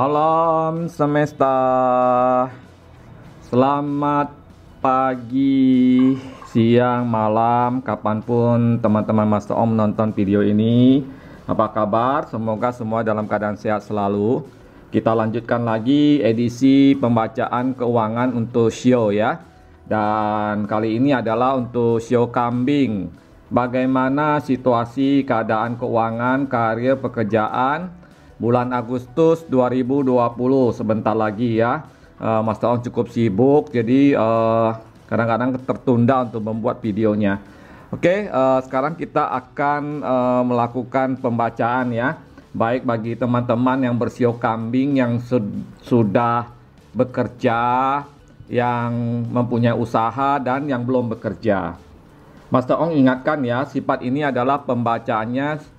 Salam semesta. Selamat pagi, siang, malam, kapanpun teman-teman Master Om nonton video ini. Apa kabar? Semoga semua dalam keadaan sehat selalu. Kita lanjutkan lagi edisi pembacaan keuangan untuk Shio ya. Dan kali ini adalah untuk Shio kambing. Bagaimana situasi keadaan keuangan, karir, pekerjaan bulan Agustus 2020, sebentar lagi ya. Master On cukup sibuk, jadi kadang-kadang tertunda untuk membuat videonya. Oke, sekarang kita akan melakukan pembacaan ya. Baik bagi teman-teman yang bersio kambing, yang sudah bekerja, yang mempunyai usaha, dan yang belum bekerja. Master Ong ingatkan ya, sifat ini adalah pembacaannya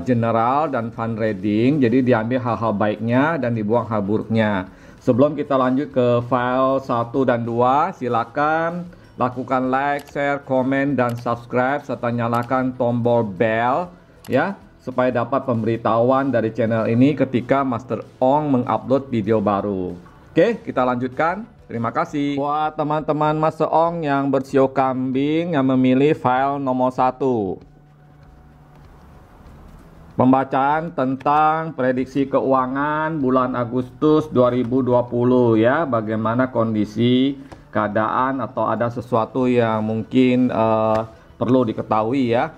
general dan fun reading, jadi diambil hal-hal baiknya dan dibuang hal buruknya. Sebelum kita lanjut ke file 1 dan 2, silakan lakukan like, share, komen, dan subscribe, serta nyalakan tombol bell ya, supaya dapat pemberitahuan dari channel ini ketika Master Ong mengupload video baru. Oke, kita lanjutkan. Terima kasih. Buat teman-teman Master Ong yang bersio kambing yang memilih file nomor 1. Pembacaan tentang prediksi keuangan bulan Agustus 2020 ya. Bagaimana kondisi, keadaan, atau ada sesuatu yang mungkin perlu diketahui ya.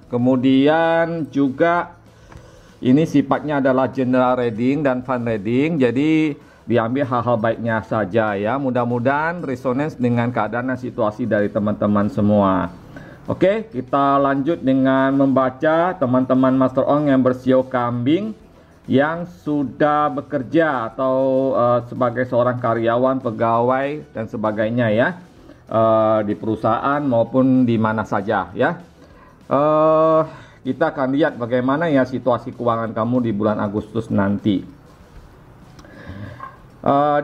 Kemudian juga ini sifatnya adalah general reading dan fun reading. Jadi diambil hal-hal baiknya saja ya. Mudah-mudahan resonance dengan keadaan dan situasi dari teman-teman semua. Oke, kita lanjut dengan membaca teman-teman Master Ong yang bersio kambing yang sudah bekerja atau sebagai seorang karyawan, pegawai, dan sebagainya ya, di perusahaan maupun di mana saja ya. Kita akan lihat bagaimana ya situasi keuangan kamu di bulan Agustus nanti.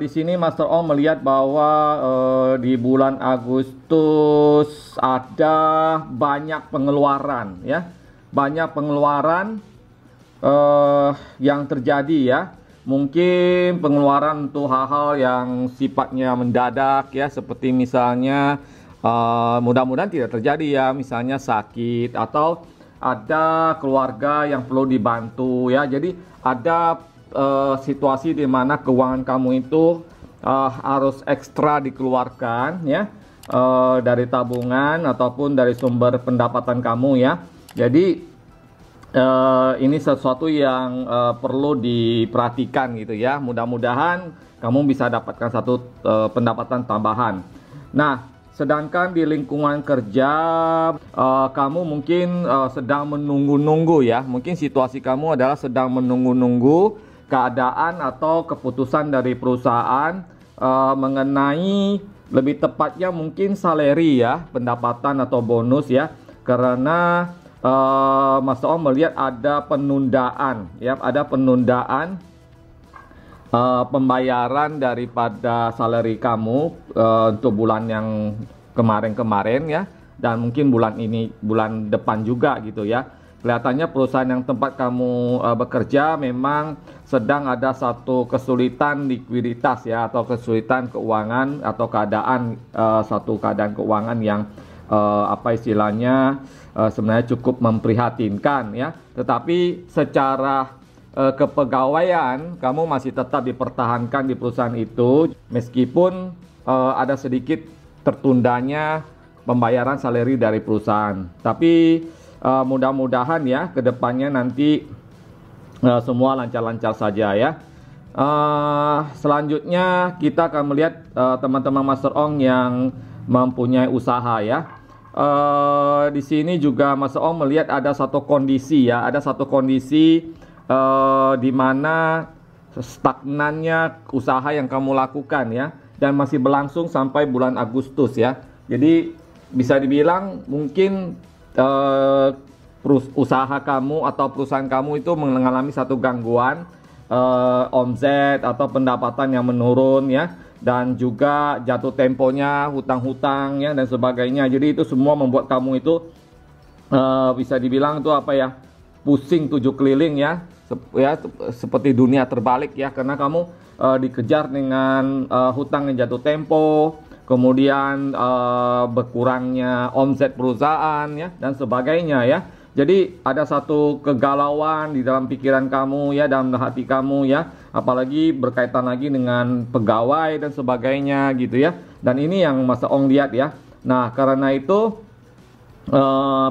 Di sini Master Om melihat bahwa di bulan Agustus ada banyak pengeluaran ya, banyak pengeluaran yang terjadi ya. Mungkin pengeluaran untuk hal-hal yang sifatnya mendadak ya, seperti misalnya mudah-mudahan tidak terjadi ya, misalnya sakit atau ada keluarga yang perlu dibantu ya. Jadi ada situasi di mana keuangan kamu itu harus ekstra dikeluarkan ya, dari tabungan ataupun dari sumber pendapatan kamu ya. Jadi ini sesuatu yang perlu diperhatikan gitu ya. Mudah-mudahan kamu bisa dapatkan satu pendapatan tambahan. Nah, sedangkan di lingkungan kerja kamu mungkin sedang menunggu-nunggu ya. Mungkin situasi kamu adalah sedang menunggu-nunggu keadaan atau keputusan dari perusahaan mengenai, lebih tepatnya mungkin salary ya, pendapatan atau bonus ya. Karena Master Om melihat ada penundaan ya, ada penundaan pembayaran daripada salary kamu untuk bulan yang kemarin-kemarin ya, dan mungkin bulan ini, bulan depan juga gitu ya. Kelihatannya perusahaan yang tempat kamu bekerja memang sedang ada satu kesulitan likuiditas ya, atau kesulitan keuangan, atau keadaan satu keadaan keuangan yang apa istilahnya sebenarnya cukup memprihatinkan ya. Tetapi secara kepegawaian kamu masih tetap dipertahankan di perusahaan itu, meskipun ada sedikit tertundanya pembayaran salary dari perusahaan. Tapi mudah-mudahan ya kedepannya nanti semua lancar-lancar saja ya. Selanjutnya kita akan melihat teman-teman Master Ong yang mempunyai usaha ya. Di sini juga Master Ong melihat ada satu kondisi ya, ada satu kondisi di mana stagnannya usaha yang kamu lakukan ya, dan masih berlangsung sampai bulan Agustus ya. Jadi bisa dibilang mungkin usaha kamu atau perusahaan kamu itu mengalami satu gangguan omset atau pendapatan yang menurun ya, dan juga jatuh temponya, hutang-hutang ya, dan sebagainya. Jadi itu semua membuat kamu itu bisa dibilang itu apa ya, pusing 7 keliling ya, seperti dunia terbalik ya, karena kamu dikejar dengan hutang yang jatuh tempo, kemudian berkurangnya omset perusahaan ya, dan sebagainya ya. Jadi ada satu kegalauan di dalam pikiran kamu ya, dalam hati kamu ya, apalagi berkaitan lagi dengan pegawai dan sebagainya gitu ya. Dan ini yang Mas Ong lihat ya. Nah, karena itu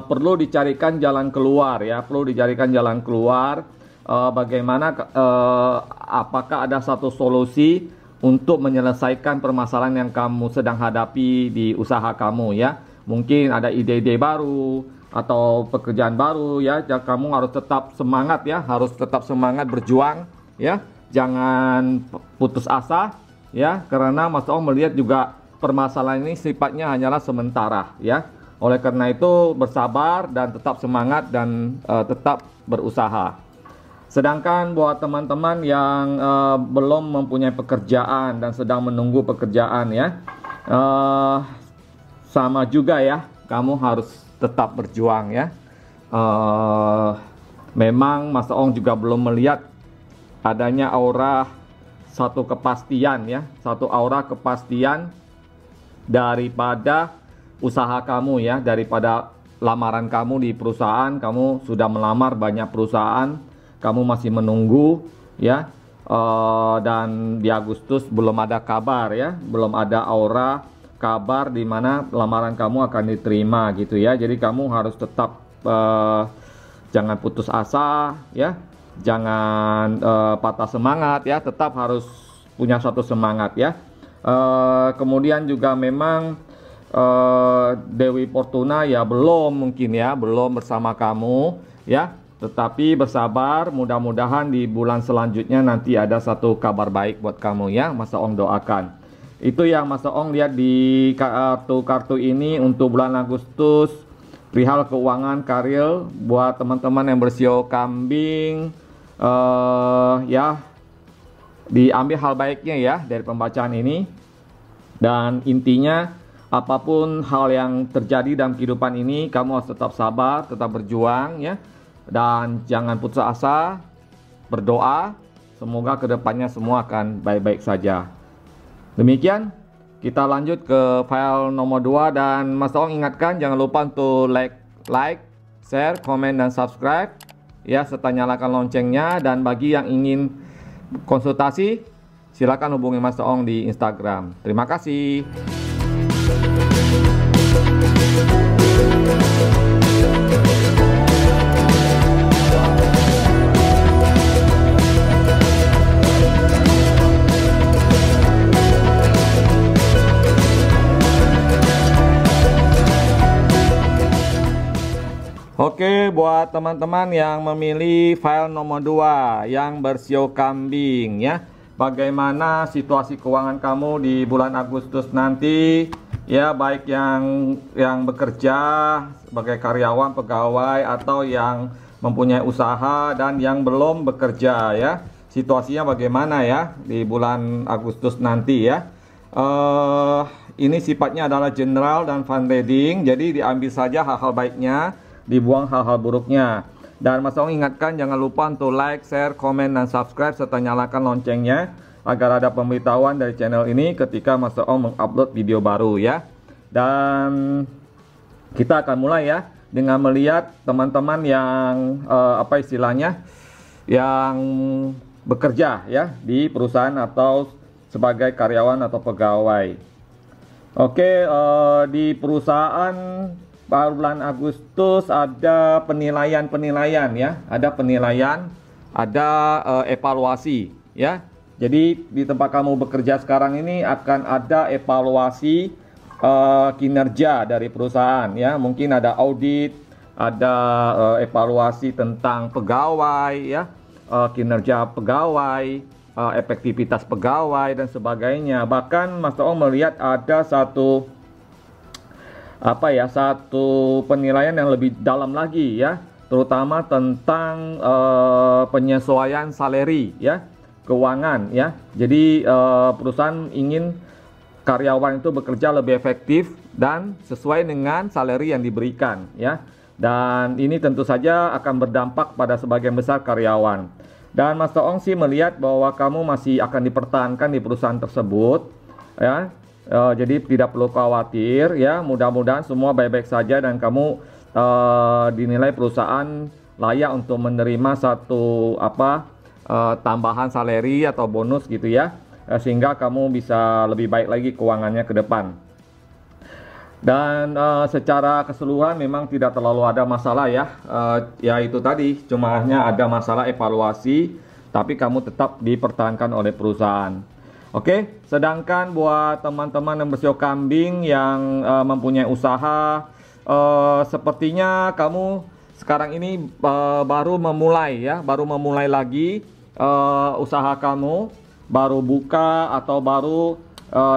perlu dicarikan jalan keluar ya, perlu dicarikan jalan keluar. Bagaimana apakah ada satu solusi untuk menyelesaikan permasalahan yang kamu sedang hadapi di usaha kamu ya. Mungkin ada ide-ide baru atau pekerjaan baru ya. Kamu harus tetap semangat ya, harus tetap semangat berjuang ya. Jangan putus asa ya, karena Mas Ong melihat juga permasalahan ini sifatnya hanyalah sementara ya. Oleh karena itu bersabar dan tetap semangat dan tetap berusaha. Sedangkan buat teman-teman yang belum mempunyai pekerjaan dan sedang menunggu pekerjaan ya, sama juga ya, kamu harus tetap berjuang ya. Memang Mas Ong juga belum melihat adanya aura satu kepastian ya, satu aura kepastian daripada usaha kamu ya, daripada lamaran kamu di perusahaan. Kamu sudah melamar banyak perusahaan, kamu masih menunggu ya, dan di Agustus belum ada kabar ya, belum ada aura kabar di mana lamaran kamu akan diterima gitu ya. Jadi kamu harus tetap jangan putus asa ya, jangan patah semangat ya, tetap harus punya suatu semangat ya. Kemudian juga memang Dewi Fortuna ya belum, mungkin ya belum bersama kamu ya, tetapi bersabar, mudah-mudahan di bulan selanjutnya nanti ada satu kabar baik buat kamu ya. Mas Ong doakan. Itu yang Mas Ong lihat di kartu ini untuk bulan Agustus, perihal keuangan karir buat teman-teman yang bersio kambing. Ya, diambil hal baiknya ya dari pembacaan ini. Dan intinya, apapun hal yang terjadi dalam kehidupan ini, kamu harus tetap sabar, tetap berjuang ya, dan jangan putus asa. Berdoa semoga kedepannya semua akan baik-baik saja. Demikian, kita lanjut ke file nomor 2. Dan Mas Ong ingatkan jangan lupa untuk like, share, komen, dan subscribe ya, serta nyalakan loncengnya. Dan bagi yang ingin konsultasi, silakan hubungi Mas Ong di Instagram. Terima kasih. Oke, buat teman-teman yang memilih file nomor 2 yang bersio kambing ya, bagaimana situasi keuangan kamu di bulan Agustus nanti ya, baik yang bekerja sebagai karyawan, pegawai, atau yang mempunyai usaha dan yang belum bekerja ya. Situasinya bagaimana ya di bulan Agustus nanti ya. Ini sifatnya adalah general dan fund reading, jadi diambil saja hal-hal baiknya, dibuang hal-hal buruknya. Dan Mas Ong ingatkan jangan lupa untuk like, share, komen, dan subscribe, serta nyalakan loncengnya agar ada pemberitahuan dari channel ini ketika Mas Ong mengupload video baru ya. Dan kita akan mulai ya dengan melihat teman-teman yang apa istilahnya, yang bekerja ya di perusahaan atau sebagai karyawan atau pegawai. Oke, di perusahaan bulan Agustus ada penilaian ya, ada penilaian, ada evaluasi ya. Jadi di tempat kamu bekerja sekarang ini akan ada evaluasi kinerja dari perusahaan ya. Mungkin ada audit, ada evaluasi tentang pegawai ya, kinerja pegawai, efektivitas pegawai dan sebagainya. Bahkan Mas Ong melihat ada satu penilaian yang lebih dalam lagi ya, terutama tentang penyesuaian salary ya, keuangan ya. Jadi perusahaan ingin karyawan itu bekerja lebih efektif dan sesuai dengan salary yang diberikan ya. dan ini tentu saja akan berdampak pada sebagian besar karyawan. Dan Master Ong sih melihat bahwa kamu masih akan dipertahankan di perusahaan tersebut, ya. Jadi tidak perlu khawatir, ya. Mudah-mudahan semua baik-baik saja dan kamu dinilai perusahaan layak untuk menerima satu tambahan salary atau bonus gitu ya, sehingga kamu bisa lebih baik lagi keuangannya ke depan. Dan secara keseluruhan memang tidak terlalu ada masalah ya. Ya itu tadi, cuma hanya ada masalah evaluasi, tapi kamu tetap dipertahankan oleh perusahaan. Oke, sedangkan buat teman-teman yang bersio kambing yang mempunyai usaha, sepertinya kamu sekarang ini baru memulai ya, baru memulai lagi usaha kamu, baru buka atau baru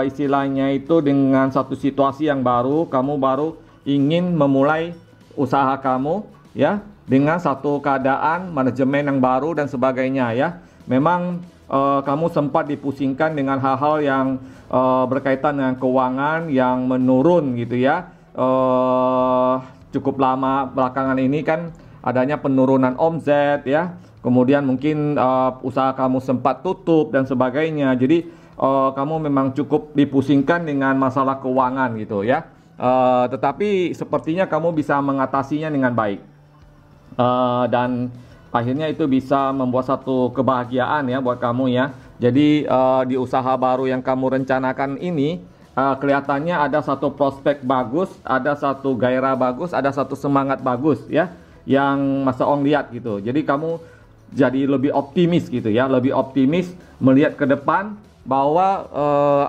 istilahnya itu dengan satu situasi yang baru, kamu baru ingin memulai usaha kamu ya, dengan satu keadaan manajemen yang baru dan sebagainya ya. Memang kamu sempat dipusingkan dengan hal-hal yang berkaitan dengan keuangan yang menurun gitu ya. Cukup lama belakangan ini kan adanya penurunan omset ya. Kemudian mungkin usaha kamu sempat tutup dan sebagainya. Jadi kamu memang cukup dipusingkan dengan masalah keuangan gitu ya. Tetapi sepertinya kamu bisa mengatasinya dengan baik. Dan akhirnya itu bisa membuat satu kebahagiaan ya buat kamu ya. Jadi di usaha baru yang kamu rencanakan ini kelihatannya ada satu prospek bagus, ada satu gairah bagus, ada satu semangat bagus ya yang Master Ong lihat gitu. Jadi kamu jadi lebih optimis gitu ya, lebih optimis melihat ke depan bahwa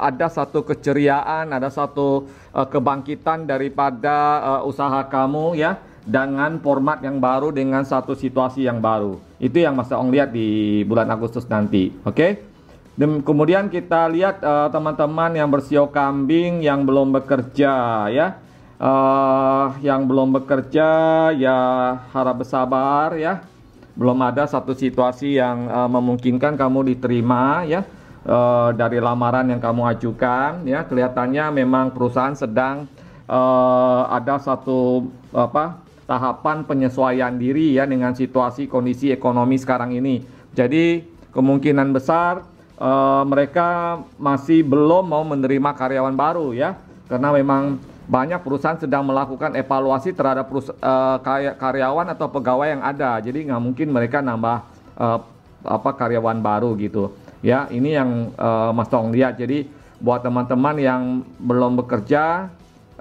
ada satu keceriaan, ada satu kebangkitan daripada usaha kamu ya, dengan format yang baru, dengan satu situasi yang baru. Itu yang Master Ong lihat di bulan Agustus nanti. Oke? Dan kemudian kita lihat teman-teman yang bersio kambing yang belum bekerja ya. Yang belum bekerja ya harap bersabar ya. Belum ada satu situasi yang memungkinkan kamu diterima ya dari lamaran yang kamu ajukan ya. Kelihatannya memang perusahaan sedang ada satu tahapan penyesuaian diri ya dengan situasi kondisi ekonomi sekarang ini. Jadi kemungkinan besar mereka masih belum mau menerima karyawan baru ya, karena memang banyak perusahaan sedang melakukan evaluasi terhadap karyawan atau pegawai yang ada. Jadi nggak mungkin mereka nambah karyawan baru gitu ya. Ini yang Mas Ong lihat. Jadi buat teman-teman yang belum bekerja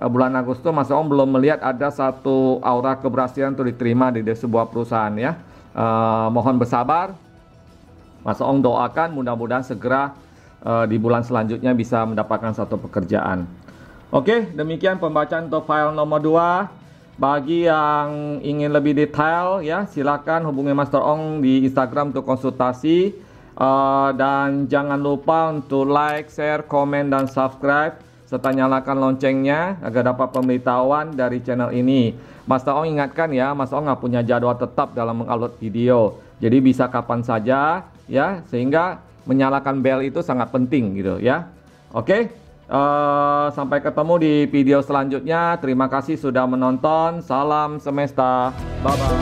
bulan Agustus, Mas Ong belum melihat ada satu aura keberhasilan untuk diterima di sebuah perusahaan ya. Mohon bersabar. Mas Ong doakan mudah-mudahan segera di bulan selanjutnya bisa mendapatkan satu pekerjaan. Oke, demikian pembacaan untuk file nomor 2. Bagi yang ingin lebih detail ya, silakan hubungi Master Ong di Instagram untuk konsultasi. Dan jangan lupa untuk like, share, komen, dan subscribe, serta nyalakan loncengnya agar dapat pemberitahuan dari channel ini. Master Ong ingatkan ya, Master Ong nggak punya jadwal tetap dalam mengupload video. Jadi bisa kapan saja ya, sehingga menyalakan bell itu sangat penting gitu ya. Oke, sampai ketemu di video selanjutnya. Terima kasih sudah menonton. Salam semesta. Bye bye.